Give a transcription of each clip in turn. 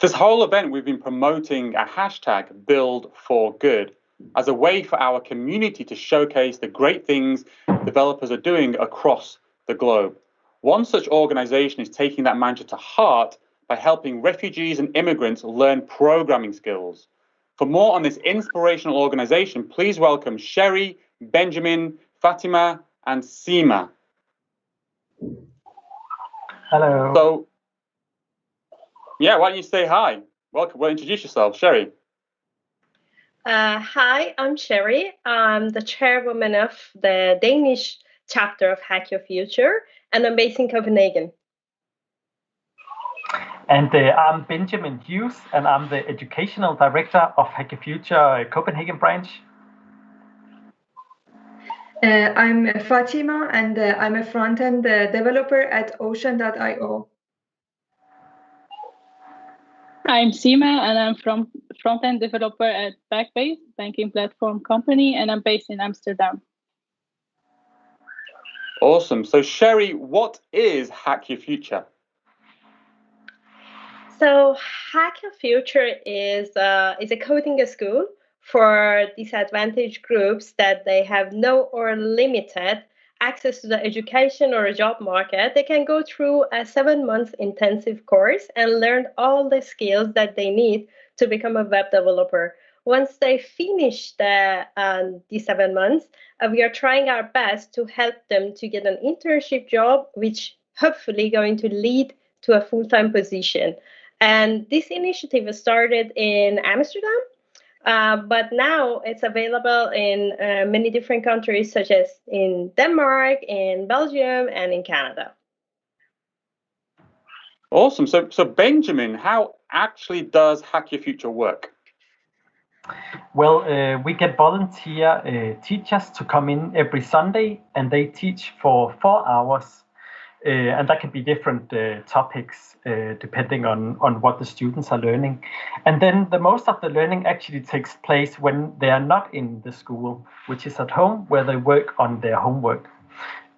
This whole event, we've been promoting a hashtag Build for Good as a way for our community to showcase the great things developers are doing across the globe. One such organization is taking that mantra to heart by helping refugees and immigrants learn programming skills. For more on this inspirational organization, please welcome Sherry, Benjamin, Fatima, and Seema. Hello. So, yeah, why don't you say hi? Welcome. Well, introduce yourself, Sherry. Hi, I'm Sherry. I'm the chairwoman of the Danish chapter of Hack Your Future, and I'm based in Copenhagen. And I'm Benjamin Hughes, and I'm the educational director of Hack Your Future Copenhagen branch. I'm Fatima, and I'm a front-end developer at Ocean.io. I'm Seema, and I'm from front-end developer at Backbase, banking platform company, and I'm based in Amsterdam. Awesome. So Sherry, what is Hack Your Future? So Hack Your Future is a coding school for disadvantaged groups that they have no or limited access to the education or a job market. They can go through a 7-month intensive course and learn all the skills that they need to become a web developer. Once they finish these 7 months, we are trying our best to help them to get an internship job, which hopefully going to lead to a full-time position. And this initiative started in Amsterdam, but now it's available in many different countries, such as in Denmark, in Belgium, and in Canada. Awesome. So Benjamin, how actually does Hack Your Future work? Well, we get volunteer teachers to come in every Sunday, and they teach for 4 hours. And that can be different topics depending on what the students are learning. And then most of the learning actually takes place when they are not in the school, which is at home, where they work on their homework.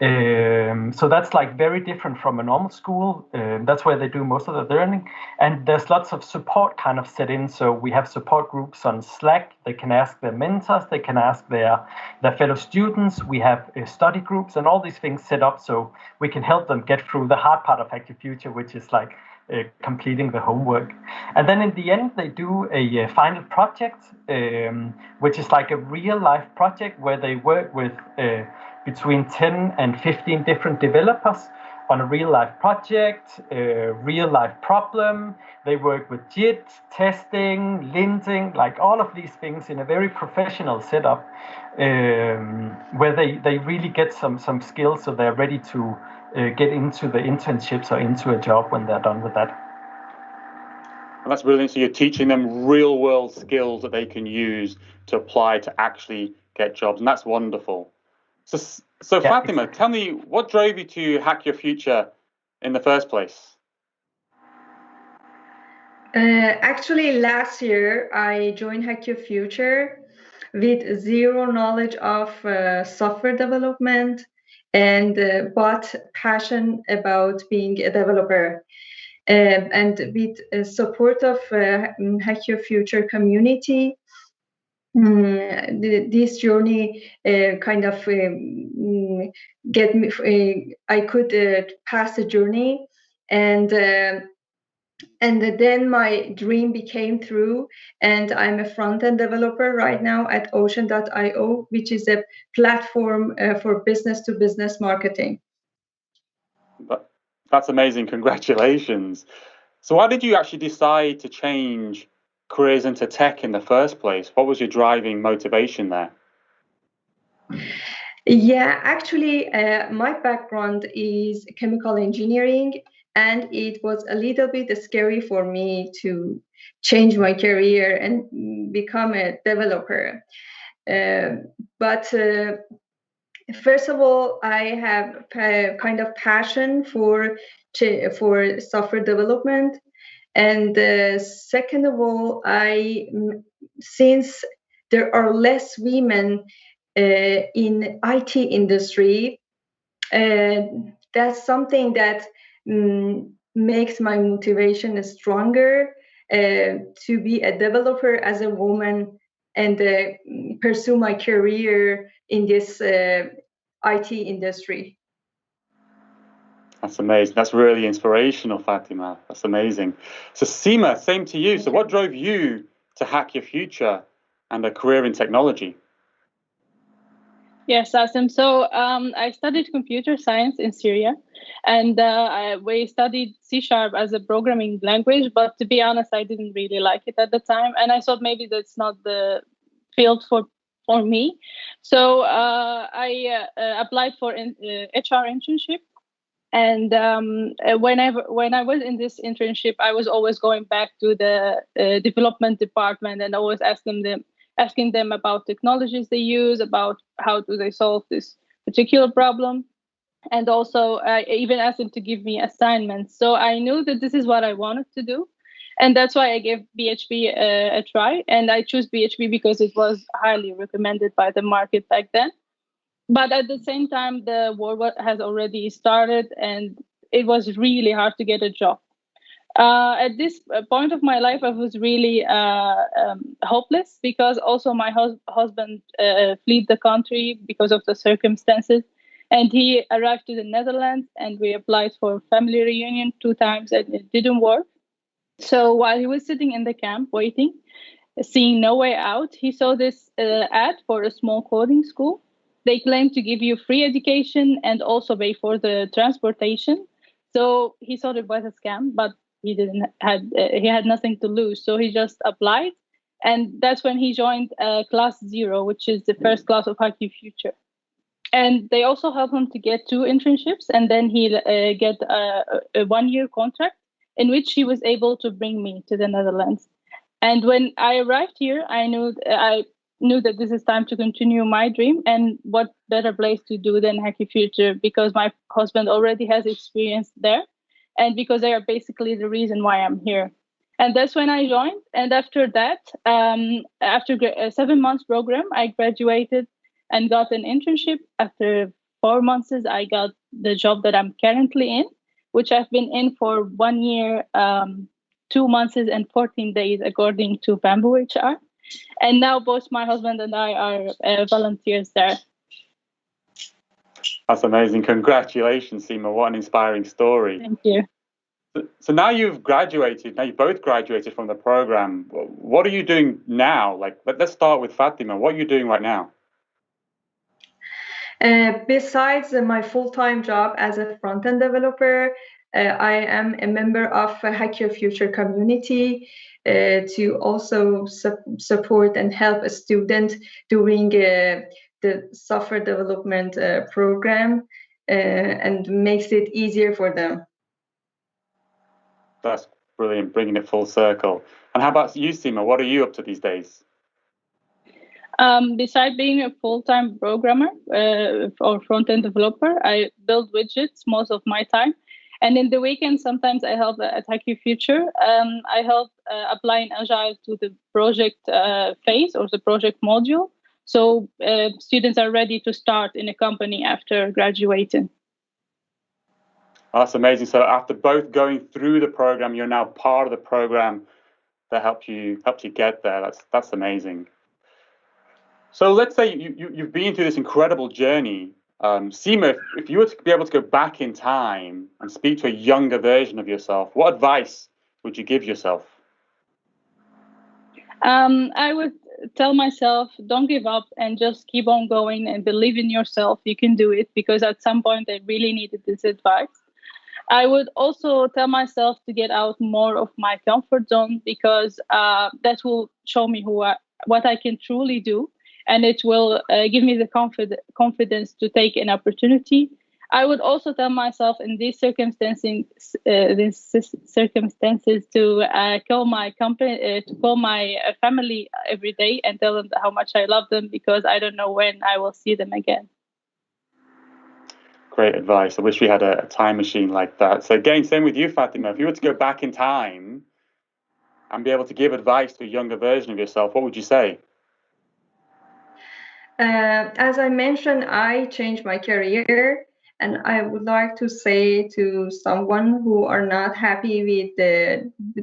So that's like very different from a normal school. That's where they do most of the learning. And there's lots of support kind of set in. So we have support groups on Slack. They can ask their mentors. They can ask their fellow students. We have study groups and all these things set up so we can help them get through the hard part of Hack Your Future, which is like completing the homework. And then in the end, they do a final project, which is like a real life project where they work with between 10 and 15 different developers on a real life project, a real life problem. They work with JIT, testing, linting, like all of these things in a very professional setup where they really get some skills so they're ready to get into the internships or into a job when they're done with that. And that's brilliant. So you're teaching them real world skills that they can use to apply to actually get jobs. And that's wonderful. So yeah, Fatima, exactly. Tell me, what drove you to Hack Your Future in the first place? Actually, last year, I joined Hack Your Future with zero knowledge of software development and but passion about being a developer. And with support of Hack Your Future community, this journey kind of get me. I could pass the journey, and then my dream became true. And I'm a front-end developer right now at Ocean.io, which is a platform for business-to-business marketing. That's amazing! Congratulations. So, why did you actually decide to change careers into tech in the first place? What was your driving motivation there? Yeah, actually, my background is chemical engineering, and it was a little bit scary for me to change my career and become a developer. But first of all, I have a kind of passion for software development. And second of all, since there are less women in IT industry, that's something that makes my motivation stronger. to be a developer as a woman and pursue my career in this IT industry. That's amazing. That's really inspirational, Fatima. That's amazing. So Seema, same to you. So what drove you to Hack Your Future and a career in technology? Yes, Asim. So I studied computer science in Syria, and we studied C# as a programming language. But to be honest, I didn't really like it at the time, and I thought maybe that's not the field for me. So I applied for an HR internship. And when I was in this internship, I was always going back to the development department and always asking them about technologies they use, about how do they solve this particular problem. And also, I even asked them to give me assignments. So I knew that this is what I wanted to do. And that's why I gave PHP a try. And I chose PHP because it was highly recommended by the market back then. But at the same time, the war has already started, and it was really hard to get a job. At this point of my life, I was really hopeless because also my husband fled the country because of the circumstances, and he arrived to the Netherlands, and we applied for family reunion 2 times, and it didn't work. So while he was sitting in the camp waiting, seeing no way out, he saw this ad for a small coding school. They claim to give you free education and also pay for the transportation. So he thought it was a scam, but he had nothing to lose. So he just applied, and that's when he joined Class 0, which is the first class of Hack Your Future. And they also helped him to get 2 internships, and then he get a 1-year contract in which he was able to bring me to the Netherlands. And when I arrived here, I knew that this is time to continue my dream, and what better place to do than Hack Your Future, because my husband already has experience there, and because they are basically the reason why I'm here. And that's when I joined. And after that, after a 7 months program, I graduated and got an internship. After 4 months, I got the job that I'm currently in, which I've been in for 1 year, 2 months and 14 days, according to Bamboo HR. And now both my husband and I are volunteers there. That's amazing. Congratulations, Seema. What an inspiring story. Thank you. So now you've graduated. Now you both graduated from the program. What are you doing now? Let's start with Fatima. What are you doing right now? Besides my full-time job as a front-end developer, I am a member of Hack Your Future community to also support and help a student during the software development program and makes it easier for them. That's brilliant, bringing it full circle. And how about you, Seema? What are you up to these days? Besides being a full-time programmer or front-end developer, I build widgets most of my time. And in the weekend, sometimes I help at Hack Your Future. I help applying Agile to the project phase or the project module. So students are ready to start in a company after graduating. That's amazing. So after both going through the program, you're now part of the program that helped you get there. That's amazing. So let's say you've been through this incredible journey. Seema, if you were to be able to go back in time and speak to a younger version of yourself, what advice would you give yourself? I would tell myself, don't give up and just keep on going and believe in yourself. You can do it, because at some point I really needed this advice. I would also tell myself to get out more of my comfort zone, because that will show me what I can truly do. And it will give me the confidence to take an opportunity. I would also tell myself in these circumstances to call my company, to call my family every day and tell them how much I love them, because I don't know when I will see them again. Great advice. I wish we had a time machine like that. So again, same with you, Fatima. If you were to go back in time and be able to give advice to a younger version of yourself, what would you say? As I mentioned, I changed my career And I would like to say to someone who are not happy with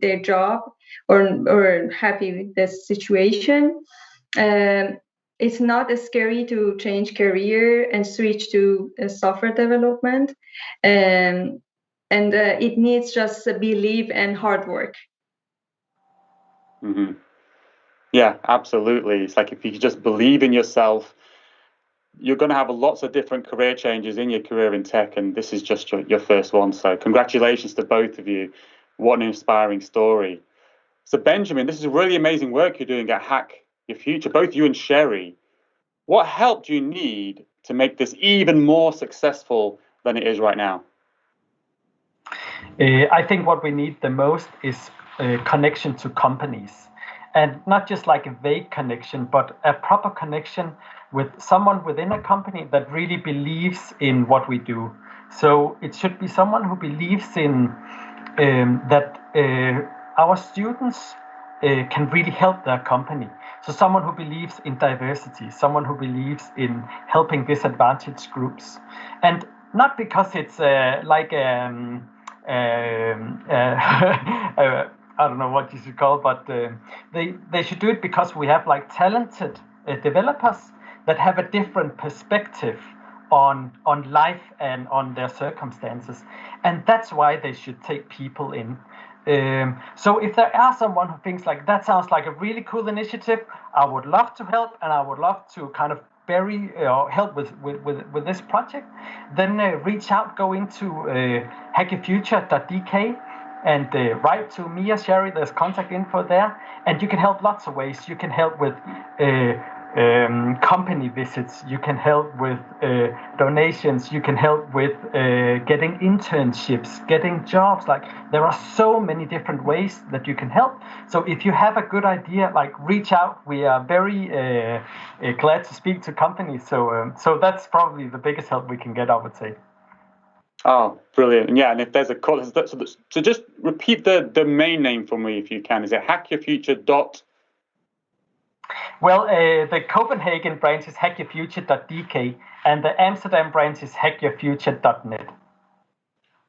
their job or happy with the situation, it's not scary to change career and switch to software development. And it needs just belief and hard work. Mm-hmm. Yeah, absolutely. It's like if you just believe in yourself, you're going to have lots of different career changes in your career in tech, and this is just your first one. So congratulations to both of you. What an inspiring story. So Benjamin, this is really amazing work you're doing at Hack Your Future, both you and Sherry. What help do you need to make this even more successful than it is right now? I think what we need the most is a connection to companies. And not just like a vague connection, but a proper connection with someone within a company that really believes in what we do. So it should be someone who believes in that our students can really help their company. So someone who believes in diversity, someone who believes in helping disadvantaged groups. And not because it's I don't know what you should call, but they should do it because we have like talented developers that have a different perspective on life and on their circumstances, and that's why they should take people in. So if there are someone who thinks like that sounds like a really cool initiative, I would love to help, and I would love to kind of help with this project, then reach out, go into hackyourfuture.dk and write to me or Sherry. There's contact info there, and you can help lots of ways. You can help with company visits, you can help with donations, you can help with getting internships, getting jobs. Like, there are so many different ways that you can help. So if you have a good idea, like, reach out. We are very glad to speak to companies. So that's probably the biggest help we can get, I would say. Oh, brilliant. And yeah, and if there's a call, so just repeat the domain name for me if you can. Is it hackyourfuture.? Well, the Copenhagen branch is hackyourfuture.dk, and the Amsterdam branch is hackyourfuture.net.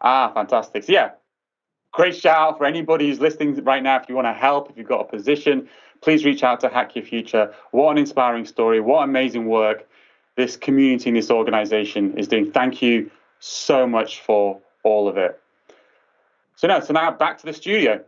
Ah, fantastic. So yeah, great shout out for anybody who's listening right now. If you want to help, if you've got a position, please reach out to Hack Your Future. What an inspiring story. What amazing work this community and this organization is doing. Thank you so much for all of it. So now back to the studio.